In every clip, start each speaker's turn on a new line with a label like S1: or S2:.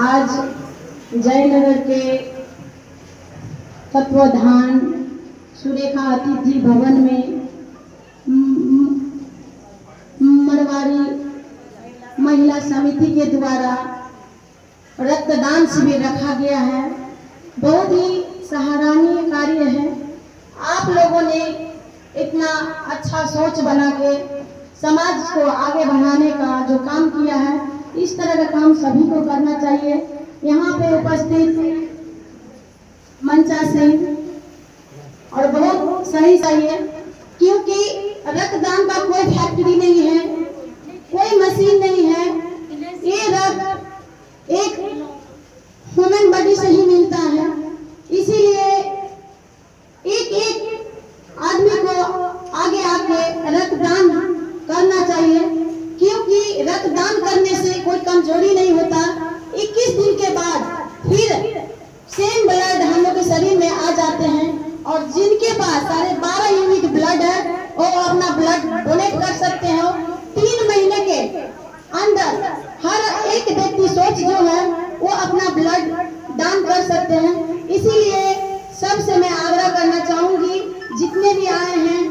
S1: आज जयनगर के तत्वाधान सुरेखा अतिथि भवन में मरवाड़ी महिला समिति के द्वारा रक्तदान शिविर रखा गया है। बहुत ही सराहनीय कार्य है। आप लोगों ने इतना अच्छा सोच बना के समाज को आगे बढ़ाने का जो काम किया है, इस तरह का काम सभी को करना चाहिए। यहाँ पे उपस्थित मंचा सिंह और बहुत सही है, क्योंकि रक्तदान का कोई फैक्ट्री नहीं है, कोई मशीन नहीं है। ये रक्त एक ह्यूमन बॉडी से ही मिलता है। इसीलिए एक आदमी को आगे आके रक्तदान करना चाहिए, क्योंकि रक्तदान करने से कोई कमजोरी नहीं होता। 21 दिन के बाद फिर सेम ब्लड हम लोग के शरीर में आ जाते हैं, और जिनके पास 12.5 यूनिट ब्लड है वो अपना ब्लड डोनेट कर सकते हो। 3 महीने के अंदर हर एक व्यक्ति सोच जो है वो अपना ब्लड दान कर सकते हैं। इसीलिए सबसे मैं आग्रह करना चाहूंगी, जितने भी आए हैं,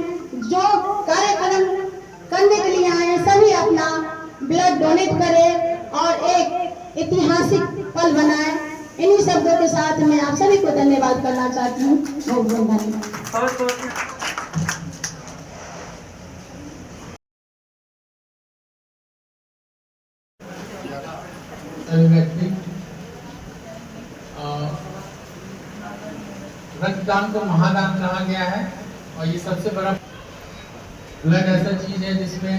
S1: जो कार्यक्रम करने के लिए आए हैं, सभी अपना ब्लड डोनेट करें और एक ऐतिहासिक पल बनाएं। इन्हीं शब्दों के साथ मैं आप सभी को धन्यवाद करना चाहती हूँ। बहुत बहुत धन्यवाद।
S2: रक्तदान को महादान कहा गया है, और ये सबसे बड़ा ब्लड ऐसा चीज है जिसमें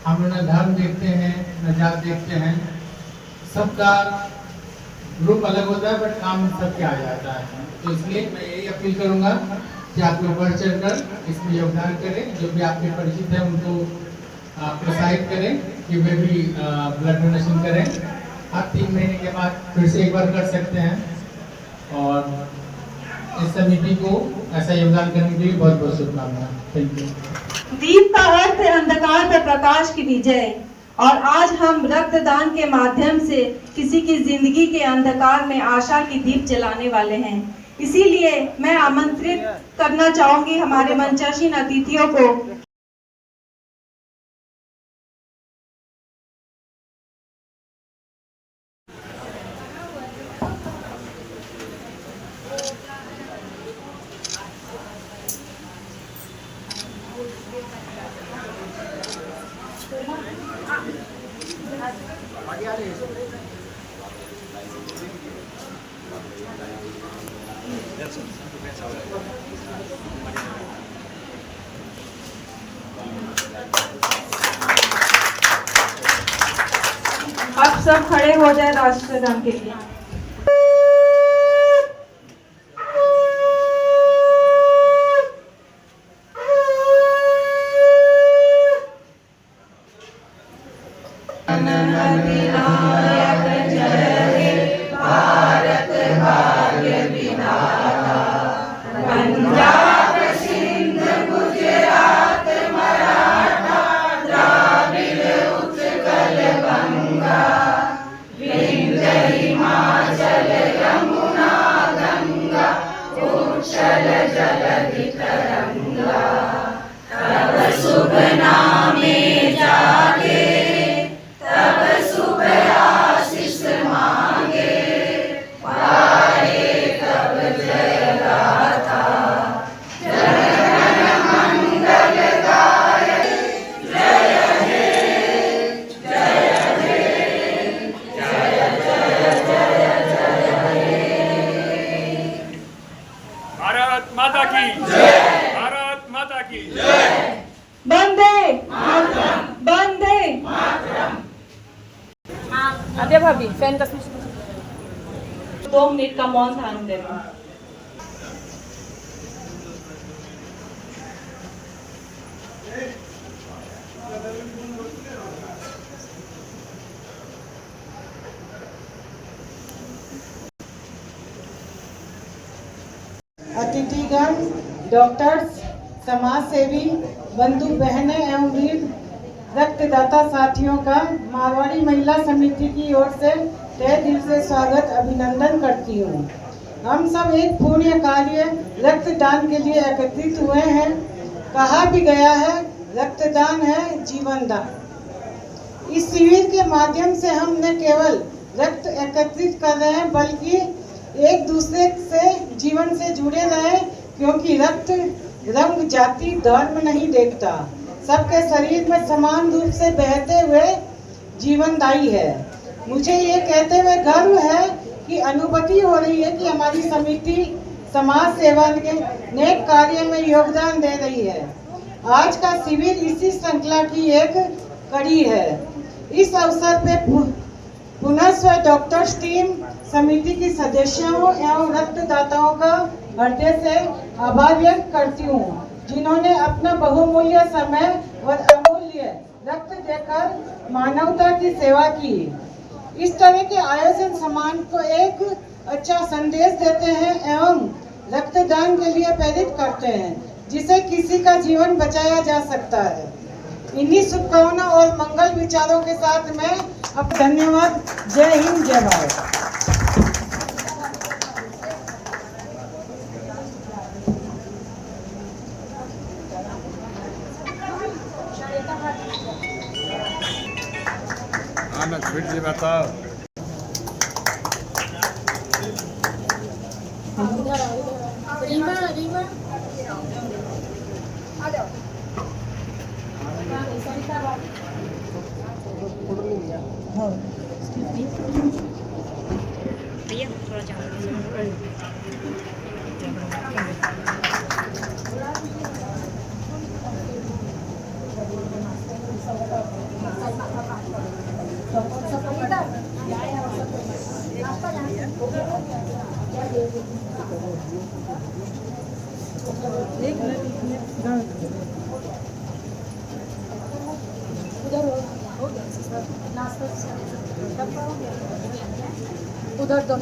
S2: हम न धर्म देखते हैं न जात देखते हैं। सबका रूप अलग होता है, बट काम सबके आ जाता है। तो इसलिए मैं यही अपील करूंगा कि आप लोग बढ़ चढ़कर इसमें योगदान करें। जो भी आपके परिचित हैं उनको प्रोत्साहित करें कि वे भी ब्लड डोनेशन करें। आप 3 महीने के बाद फिर से एक बार कर सकते हैं, और इस समिति को ऐसा योगदान करने के लिए बहुत बहुत शुभकामनाएं। Thank you.
S3: दीप का अर्थ है अंधकार पर प्रकाश की विजय, और आज हम रक्तदान के माध्यम से किसी की जिंदगी के अंधकार में आशा की दीप जलाने वाले हैं। इसीलिए मैं आमंत्रित करना चाहूंगी हमारे मंचासीन अतिथियों को। अब सब खड़े हो जाए राष्ट्रगान के लिए। भाभी फैन का 2 मिनट का मौन धारण करें।
S4: अतिथिगण, डॉक्टर्स, समाज सेवी, बंधु बहनें एवं वीर रक्तदाता साथियों का मारवाड़ी महिला समिति की ओर से तहे दिल से स्वागत अभिनंदन करती हूँ। हम सब एक पुण्य कार्य रक्तदान के लिए एकत्रित हुए हैं। कहा भी गया है, रक्तदान है जीवन दान। इस शिविर के माध्यम से हम न केवल रक्त एकत्रित कर रहे हैं, बल्कि एक दूसरे से जीवन से जुड़े रहे, क्योंकि रक्त रंग, जाति, धर्म नहीं देखता, सबके शरीर में समान रूप से बहते हुए जीवनदायी है। मुझे ये कहते हुए गर्व है कि अनुभूति हो रही है कि हमारी समिति समाज सेवा के नेक कार्य में योगदान दे रही है। आज का शिविर इसी श्रृंखला की एक कड़ी है। इस अवसर पे पुनः डॉक्टर्स टीम, समिति की सदस्यों एवं रक्तदाताओं का हृदय से आभार व्यक्त करती हूँ, जिन्होंने अपना बहुमूल्य समय और अमूल्य रक्त देकर मानवता की सेवा की। इस तरह के आयोजन समाज को एक अच्छा संदेश देते हैं एवं रक्तदान के लिए प्रेरित करते हैं, जिससे किसी का जीवन बचाया जा सकता है। इन्हीं शुभकामना और मंगल विचारों के साथ मैं अब धन्यवाद। जय हिंद, जय भारत।
S5: बताओ।
S6: भैया थोड़ा उधर दो।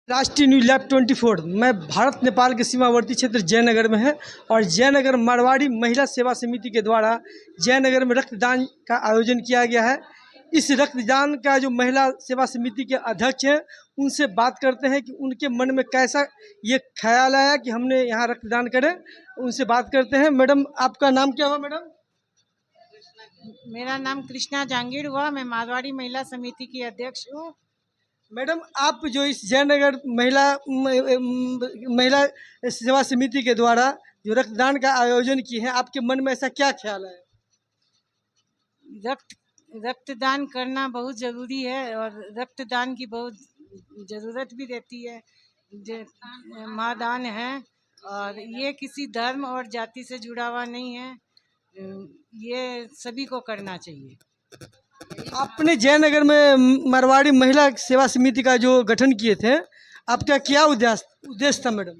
S7: राष्ट्रीय न्यूज लैब 24 मैं भारत नेपाल के सीमावर्ती क्षेत्र जयनगर में है और जयनगर मारवाड़ी महिला सेवा समिति के द्वारा जयनगर में रक्तदान का आयोजन किया गया है। इस रक्तदान का जो महिला सेवा समिति के अध्यक्ष हैं, उनसे बात करते हैं कि उनके मन में कैसा ये ख्याल आया कि हमने यहाँ रक्तदान करें। उनसे बात करते हैं। मैडम, आपका नाम क्या हुआ? मैडम,
S4: मेरा नाम कृष्णा जांगीर हुआ। मैं मारवाड़ी महिला समिति की अध्यक्ष हूँ।
S7: मैडम, आप जो इस जयनगर महिला सेवा समिति के द्वारा जो रक्तदान का आयोजन किए हैं, आपके मन में ऐसा क्या ख्याल है?
S4: रक्तदान करना बहुत ज़रूरी है और रक्तदान की बहुत ज़रूरत भी रहती है। महादान है और ये किसी धर्म और जाति से जुड़ा हुआ नहीं है, ये सभी को करना चाहिए।
S7: आपने जयनगर में मारवाड़ी महिला सेवा समिति का जो गठन किए थे, आपका क्या उद्देश्य था? मैडम,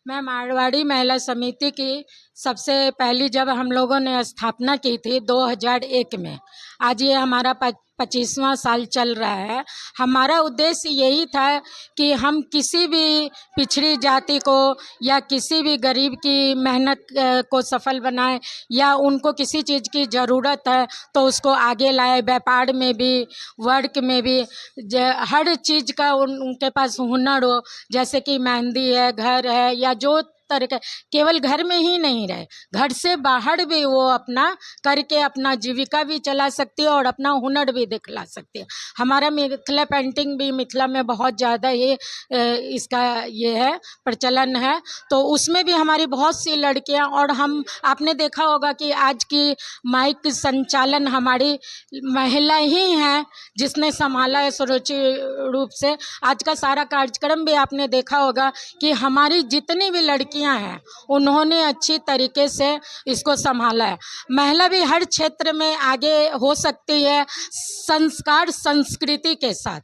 S6: मैं मारवाड़ी महिला समिति की सबसे पहली जब हम लोगों ने स्थापना की थी 2001 में, आज ये हमारा 25वां साल चल रहा है। हमारा उद्देश्य यही था कि हम किसी भी पिछड़ी जाति को या किसी भी गरीब की मेहनत को सफल बनाएं, या उनको किसी चीज़ की ज़रूरत है तो उसको आगे लाए। व्यापार में भी, वर्क में भी, हर चीज़ का उनके पास हुनर हो, जैसे कि मेहंदी है, घर है, या जो तरह का, केवल घर में ही नहीं रहे, घर से बाहर भी वो अपना करके अपना जीविका भी चला सकती है और अपना हुनर भी दिखला सकती है। हमारा मिथिला पेंटिंग भी मिथिला में बहुत ज़्यादा ही इसका ये है प्रचलन है, तो उसमें भी हमारी बहुत सी लड़कियां, और हम आपने देखा होगा कि आज की माइक संचालन हमारी महिला ही हैं जिसने संभाला है सुरुचिर रूप से। आज का सारा कार्यक्रम भी आपने देखा होगा कि हमारी जितनी भी लड़कियां हैं उन्होंने अच्छी तरीके से इसको संभाला है। महिला भी हर क्षेत्र में आगे हो सकती है, संस्कार संस्कृति के साथ,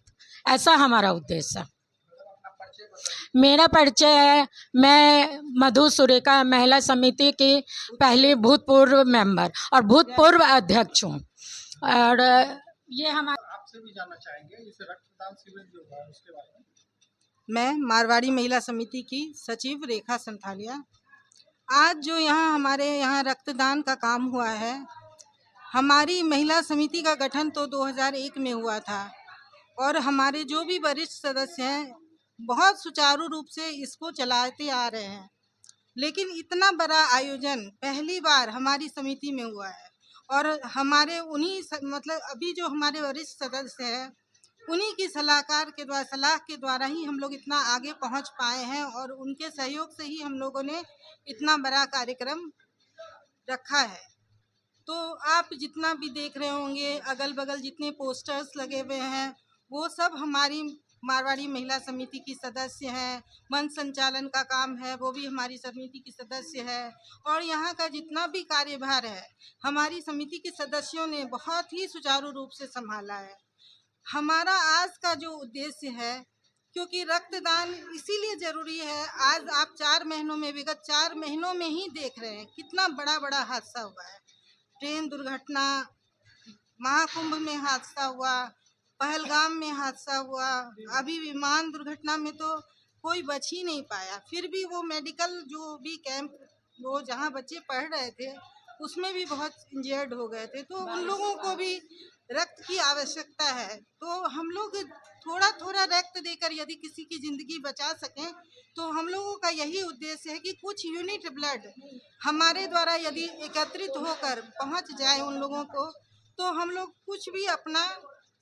S6: ऐसा हमारा उद्देश्य है। मेरा परिचय है, मैं मधु सुरेखा महिला समिति की पहली भूतपूर्व मेंबर और भूतपूर्व अध्यक्ष हूँ। और ये हमारे
S2: आपसे भी जानना चाहेंगे इस रक्तदान शिविर जो हुआ है उसके बारे में।
S8: मैं मारवाड़ी महिला समिति की सचिव रेखा संथालिया। आज जो यहाँ हमारे यहाँ रक्तदान का काम हुआ है, हमारी महिला समिति का गठन तो 2001 में हुआ था और हमारे जो भी वरिष्ठ सदस्य हैं बहुत सुचारू रूप से इसको चलाते आ रहे हैं। लेकिन इतना बड़ा आयोजन पहली बार हमारी समिति में हुआ है और हमारे मतलब अभी जो हमारे वरिष्ठ सदस्य हैं उन्हीं की सलाह के द्वारा ही हम लोग इतना आगे पहुंच पाए हैं और उनके सहयोग से ही हम लोगों ने इतना बड़ा कार्यक्रम रखा है। तो आप जितना भी देख रहे होंगे, अगल बगल जितने पोस्टर्स लगे हुए हैं वो सब हमारी मारवाड़ी महिला समिति की सदस्य हैं। मंच संचालन का काम है वो भी हमारी समिति की सदस्य है और यहाँ का जितना भी कार्यभार है हमारी समिति के सदस्यों ने बहुत ही सुचारू रूप से संभाला है। हमारा आज का जो उद्देश्य है, क्योंकि रक्तदान इसीलिए ज़रूरी है, आज आप विगत 4 महीनों में ही देख रहे हैं कितना बड़ा बड़ा हादसा हुआ है। ट्रेन दुर्घटना, महाकुंभ में हादसा हुआ, पहलगाम में हादसा हुआ, अभी विमान दुर्घटना में तो कोई बच ही नहीं पाया। फिर भी वो मेडिकल जो भी कैंप वो जहाँ बच्चे पढ़ रहे थे उसमें भी बहुत इंजर्ड हो गए थे। तो उन लोगों को भी रक्त की आवश्यकता है। तो हम लोग थोड़ा थोड़ा रक्त देकर यदि किसी की ज़िंदगी बचा सकें तो हम लोगों का यही उद्देश्य है कि कुछ यूनिट ब्लड हमारे द्वारा यदि एकत्रित होकर पहुंच जाए उन लोगों को तो हम लोग कुछ भी अपना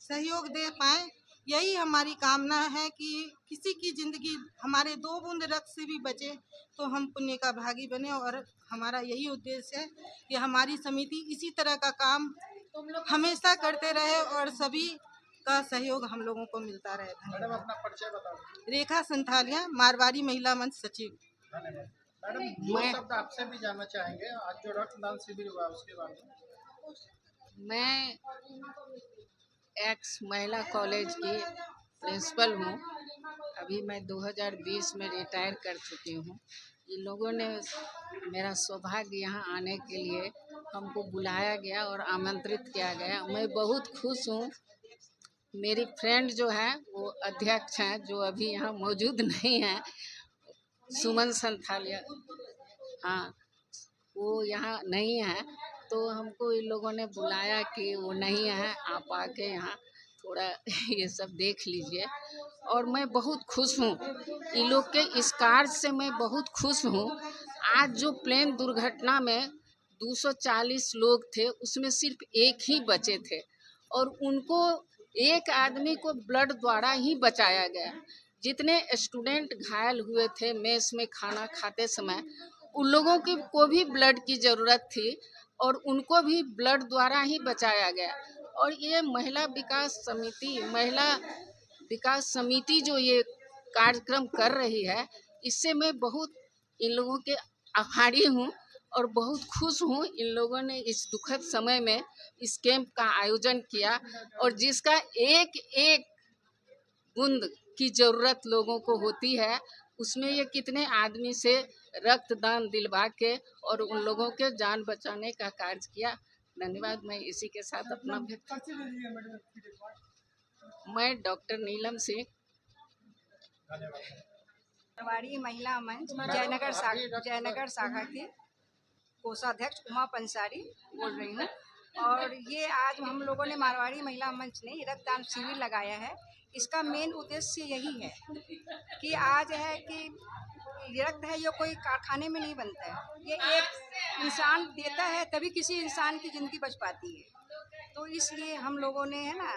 S8: सहयोग दे पाएँ। यही हमारी कामना है कि किसी की ज़िंदगी हमारे 2 बूंद रक्त से भी बचे तो हम पुण्य का भागी बने और हमारा यही उद्देश्य है कि हमारी समिति इसी तरह का काम हमेशा करते रहे और सभी का सहयोग हम लोगों को मिलता रहे।
S2: मैडम अपना परिचय बता दीजिए।
S8: रेखा संथालिया, मारवाड़ी महिला मंच सचिव।
S2: धन्यवाद। मैडम 2 शब्द आपसे भी जानना चाहेंगे आज जो रक्तदान शिविर हुआ उसके बारे में।
S9: मैं एक्स महिला कॉलेज की प्रिंसिपल हूँ। अभी मैं 2020 में रिटायर कर चुकी हूँ। इन लोगों ने मेरा सौभाग्य यहाँ आने के लिए हमको बुलाया गया और आमंत्रित किया गया। मैं बहुत खुश हूँ। मेरी फ्रेंड जो है वो अध्यक्ष हैं जो अभी यहाँ मौजूद नहीं है, सुमन संथालिया, हाँ वो यहाँ नहीं है। तो हमको इन लोगों ने बुलाया कि वो नहीं है, आप आके यहाँ थोड़ा ये सब देख लीजिए और मैं बहुत खुश हूँ। इन लोग के इस कार्य से मैं बहुत खुश हूँ। आज जो प्लेन दुर्घटना में 240 लोग थे उसमें सिर्फ एक ही बचे थे और उनको एक आदमी को ब्लड द्वारा ही बचाया गया। जितने स्टूडेंट घायल हुए थे मेस में खाना खाते समय उन लोगों को भी ब्लड की ज़रूरत थी और उनको भी ब्लड द्वारा ही बचाया गया। और ये महिला विकास समिति जो ये कार्यक्रम कर रही है इससे मैं बहुत इन लोगों के आभारी हूँ और बहुत खुश हूँ। इन लोगों ने इस दुखद समय में इस कैंप का आयोजन किया और जिसका एक एक बूंद की ज़रूरत लोगों को होती है उसमें ये कितने आदमी से रक्तदान दिलवा के और उन लोगों के जान बचाने का कार्य किया। धन्यवाद। मैं इसी के साथ अपना मैं डॉक्टर नीलम सिंह,
S10: मारवाड़ी महिला मंच जयनगर शाखा की कोषाध्यक्ष उमा पंसारी बोल रही हूँ। और ये आज हम लोगों ने मारवाड़ी महिला मंच ने रक्तदान शिविर लगाया है। इसका मेन उद्देश्य यही है कि आज है कि रक्त है ये कोई कारखाने में नहीं बनता है, ये एक इंसान देता है तभी किसी इंसान की ज़िंदगी बच पाती है। तो इसलिए हम लोगों ने है ना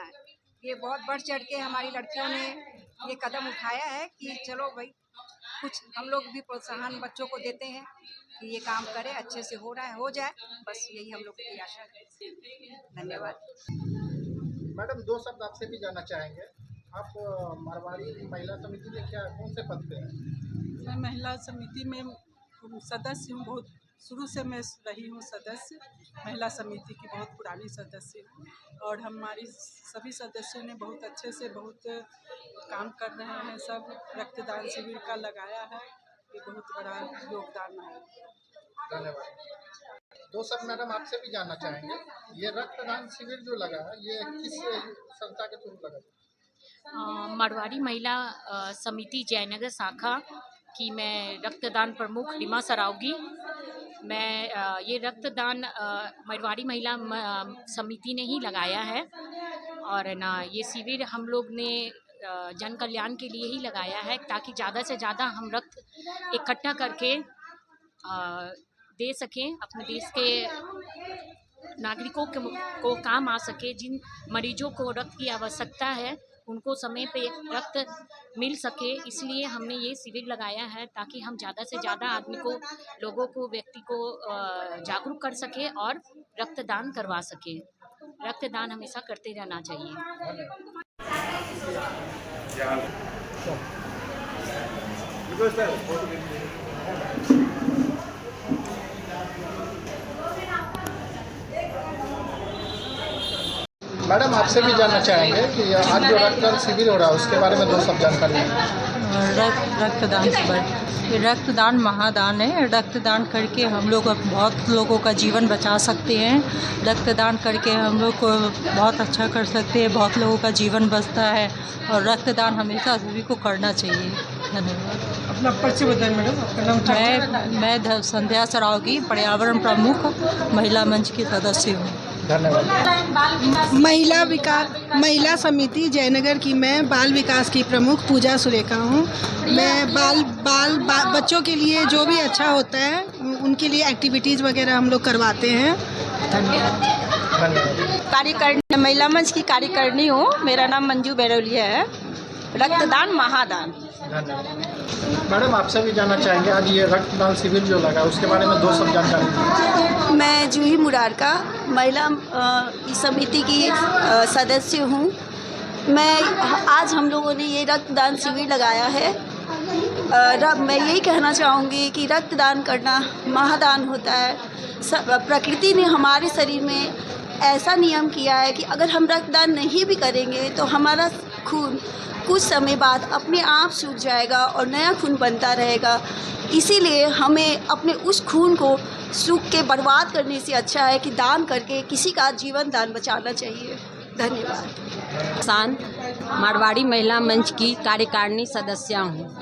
S10: ये बहुत बढ़ चढ़ के हमारी लड़कियों ने ये कदम उठाया है कि चलो भाई कुछ हम लोग भी प्रोत्साहन बच्चों को देते हैं कि ये काम करें, अच्छे से हो रहा है हो जाए, बस यही हम लोग की आशा है। धन्यवाद।
S2: मैडम 2 शब्द आपसे भी जानना चाहेंगे। आप मारवाड़ी महिला समिति में क्या कौन से पद पे हैं?
S11: मैं महिला समिति में सदस्य हूँ, बहुत शुरू से मैं रही हूँ सदस्य, महिला समिति की बहुत पुरानी सदस्य हूँ और हमारी सभी सदस्यों ने बहुत अच्छे से बहुत काम कर रहे हैं। सब रक्तदान शिविर का लगाया है, ये बहुत बड़ा योगदान है।
S12: धन्यवाद। दो सब मैडम आपसे भी जानना चाहेंगे, ये रक्तदान शिविर जो लगा है ये किस संस्था के थ्रू लगा?
S13: मारवाड़ी महिला समिति जयनगर शाखा की मैं रक्तदान प्रमुख रीमा सरावगी। मैं ये रक्तदान मारवाड़ी महिला समिति ने ही लगाया है और ना ये शिविर हम लोग ने जन कल्याण के लिए ही लगाया है ताकि ज़्यादा से ज़्यादा हम रक्त इकट्ठा करके दे सकें, अपने देश के नागरिकों को काम आ सके। जिन मरीजों को रक्त की आवश्यकता है उनको समय पे रक्त मिल सके, इसलिए हमने ये शिविर लगाया है ताकि हम ज़्यादा से ज़्यादा आदमी को, लोगों को, व्यक्ति को जागरूक कर सके और रक्तदान करवा सके। रक्तदान हमेशा करते रहना चाहिए।
S12: मैडम आपसे भी जानना चाहेंगे कि आज जो रक्तदान शिविर हो रहा है उसके बारे में दो सब जानकारी है।
S14: रक्तदान शिविर, ये रक्तदान महादान है। रक्तदान करके हम लोग बहुत लोगों का जीवन बचा सकते हैं। रक्तदान करके हम लोग को बहुत अच्छा कर सकते हैं, बहुत लोगों का जीवन बचता है और रक्तदान हमेशा सभी को करना चाहिए। धन्यवाद।
S7: अपना परिचय बताएं मैडम, आपका नाम?
S14: मैं संध्या सरावगी, पर्यावरण प्रमुख महिला मंच की सदस्य हूँ।
S12: धन्यवाद।
S15: महिला समिति जयनगर की मैं बाल विकास की प्रमुख पूजा सुरेखा हूँ। मैं बच्चों के लिए जो भी अच्छा होता है उनके लिए एक्टिविटीज़ वगैरह हम लोग करवाते हैं।
S16: धन्यवाद। महिला मंच की कार्यकारिणी हूँ। मेरा नाम मंजू बैरोलिया है। रक्तदान महादान।
S12: मैडम आपसे भी जानना चाहेंगे, आज ये रक्तदान शिविर जो लगा उसके बारे में दो सब जानकारी।
S16: मैं जूही मुरारका महिला समिति की सदस्य हूँ। आज हम लोगों ने ये रक्तदान शिविर लगाया है। मैं यही कहना चाहूँगी कि रक्तदान करना महादान होता है। प्रकृति ने हमारे शरीर में ऐसा नियम किया है कि अगर हम रक्तदान नहीं भी करेंगे तो हमारा खून कुछ समय बाद अपने आप सूख जाएगा और नया खून बनता रहेगा। इसीलिए हमें अपने उस खून को सूख के बर्बाद करने से अच्छा है कि दान करके किसी का जीवन दान बचाना चाहिए। धन्यवाद।
S17: मारवाड़ी महिला मंच की कार्यकारिणी सदस्य हूँ।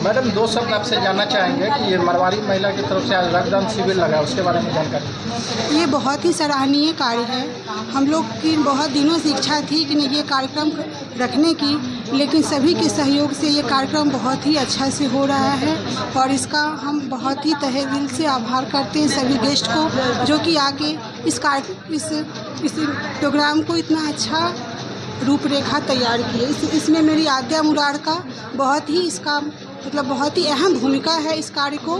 S12: मैडम दो शब्द आपसे जानना चाहेंगे कि ये मारवाड़ी महिला की तरफ से आज रक्तदान शिविर लगा उसके बारे में जानकारी।
S15: ये बहुत ही सराहनीय कार्य है। हम लोग की बहुत दिनों से इच्छा थी कि ये कार्यक्रम रखने की, लेकिन सभी के सहयोग से ये कार्यक्रम बहुत ही अच्छा से हो रहा है और इसका हम बहुत ही तहे दिल से आभार करते हैं सभी गेस्ट को जो कि आके इस प्रोग्राम को इतना अच्छा रूपरेखा तैयार की है। इसमें मेरी आद्या मुरारका बहुत ही इसका मतलब बहुत ही अहम भूमिका है इस कार्य को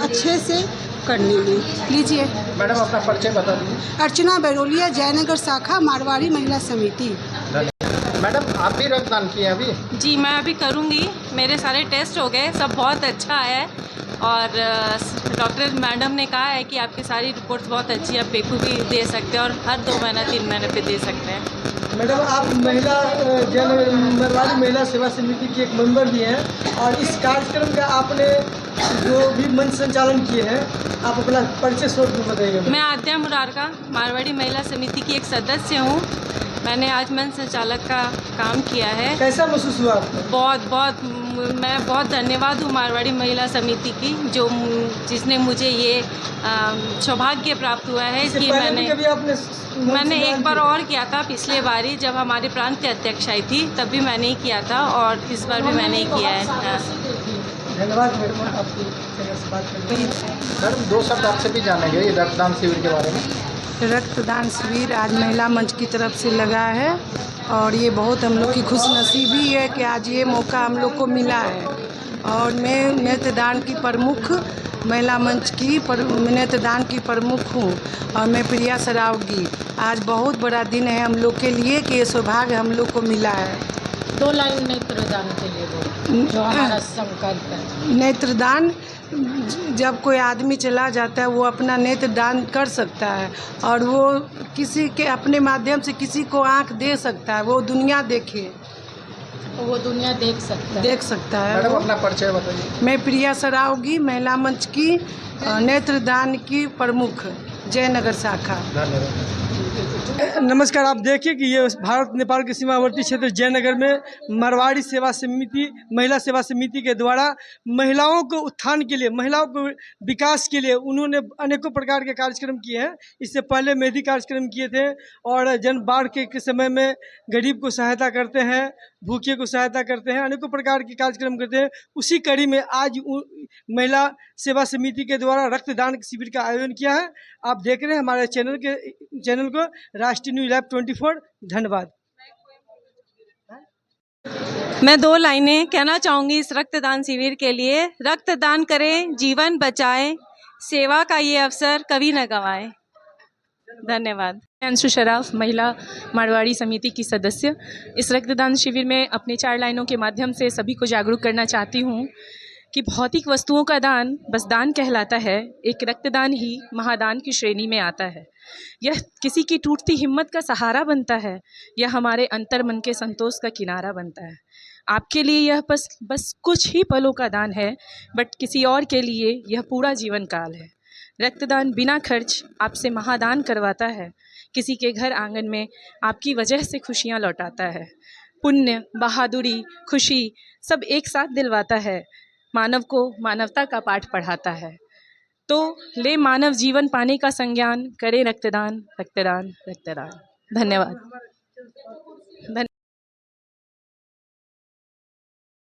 S15: अच्छे से करने में। लीजिए
S12: मैडम अपना परिचय बता दीजिए।
S15: अर्चना बैरोलिया, जयनगर शाखा, मारवाड़ी महिला समिति।
S12: मैडम आप भी रक्तदान किए अभी?
S18: जी मैं अभी करूँगी। मेरे सारे टेस्ट हो गए, सब बहुत अच्छा है और डॉक्टर मैडम ने कहा है कि आपकी सारी रिपोर्ट्स बहुत अच्छी है, आप पेपू भी दे सकते हैं और हर 2 महीना 3 महीने पे दे सकते हैं।
S7: मैडम आप मारवाड़ी महिला सेवा समिति की एक मेंबर भी हैं और इस कार्यक्रम का आपने जो भी मंच संचालन किए हैं, आप अपना परिचय शॉर्ट में बताइए।
S18: मैं आद्या मुरारका मारवाड़ी महिला समिति की एक सदस्य हूँ। मैंने आज मंच संचालक का काम किया है।
S7: कैसा महसूस हुआ आपको?
S18: मैं बहुत धन्यवाद हूँ मारवाड़ी महिला समिति की जिसने मुझे ये सौभाग्य प्राप्त हुआ है कि मैंने एक बार और किया था पिछले बारी जब हमारे प्रांत की अध्यक्ष आई थी, तब भी मैंने ही किया था और इस बार भी मैंने ही किया है।
S7: धन्यवाद मैडम, आपकी से बात करते हैं।
S12: मैडम दो शब्द आपसे भी जानेंगे ये रक्तदान शिविर के बारे में।
S4: रक्तदान शिविर आज महिला मंच की तरफ से लगा है और ये बहुत हम लोग की खुशनसीबी है कि आज ये मौका हम लोग को मिला है। और मैं नेत्रदान की प्रमुख महिला मंच की नेत्रदान की प्रमुख हूँ और मैं प्रिया सरावगी। आज बहुत बड़ा दिन है हम लोग के लिए कि ये सौभाग्य हम लोग को मिला है।
S6: 2 लाइन नेत्रदान के लिए जो हमारा संकल्प है।
S4: नेत्रदान जब कोई आदमी चला जाता है वो अपना नेत्र दान कर सकता है और वो किसी के अपने माध्यम से किसी को आँख दे सकता है, वो दुनिया देखे।
S6: वो दुनिया देख सकता है।
S4: देख सकता है
S12: मैडम
S4: वो।
S12: अपना परिचय बताइए।
S4: मैं प्रिया सरावगी, महिला मंच की नेत्रदान की प्रमुख, जयनगर शाखा।
S12: धन्यवाद।
S7: नमस्कार, आप देखिए कि ये भारत नेपाल के सीमावर्ती क्षेत्र जयनगर में मारवाड़ी सेवा समिति, महिला सेवा समिति के द्वारा महिलाओं को उत्थान के लिए, महिलाओं को विकास के लिए उन्होंने अनेकों प्रकार के कार्यक्रम किए हैं। इससे पहले मेहंदी कार्यक्रम किए थे और जन बाढ़ के समय में गरीब को सहायता करते हैं, भूखे को सहायता करते हैं, अनेकों प्रकार के कार्यक्रम करते हैं। उसी कड़ी में आज महिला सेवा समिति के द्वारा रक्तदान शिविर का आयोजन किया है। आप देख रहे हैं हमारे चैनल को राष्ट्रीय न्यूज़ लैब 24। धन्यवाद।
S18: मैं 2 लाइनें कहना चाहूँगी इस रक्तदान शिविर के लिए। रक्तदान करें, जीवन बचाएं, सेवा का ये अवसर कभी न गंवाएं। धन्यवाद। अंशु शराफ, महिला मारवाड़ी समिति की सदस्य। इस रक्तदान शिविर में अपने 4 लाइनों के माध्यम से सभी को जागरूक करना चाहती हूँ कि भौतिक वस्तुओं का दान बस दान कहलाता है, एक रक्तदान ही महादान की श्रेणी में आता है। यह किसी की टूटती हिम्मत का सहारा बनता है, यह हमारे अंतर मन के संतोष का किनारा बनता है। आपके लिए यह बस कुछ ही पलों का दान है, बट किसी और के लिए यह पूरा जीवन काल है। रक्तदान बिना खर्च आपसे महादान करवाता है, किसी के घर आंगन में आपकी वजह से खुशियाँ लौटाता है। पुण्य, बहादुरी, खुशी सब एक साथ दिलवाता है, मानव को मानवता का पाठ पढ़ाता है। तो ले मानव जीवन पाने का संज्ञान, करे रक्तदान, रक्तदान, रक्तदान। धन्यवाद।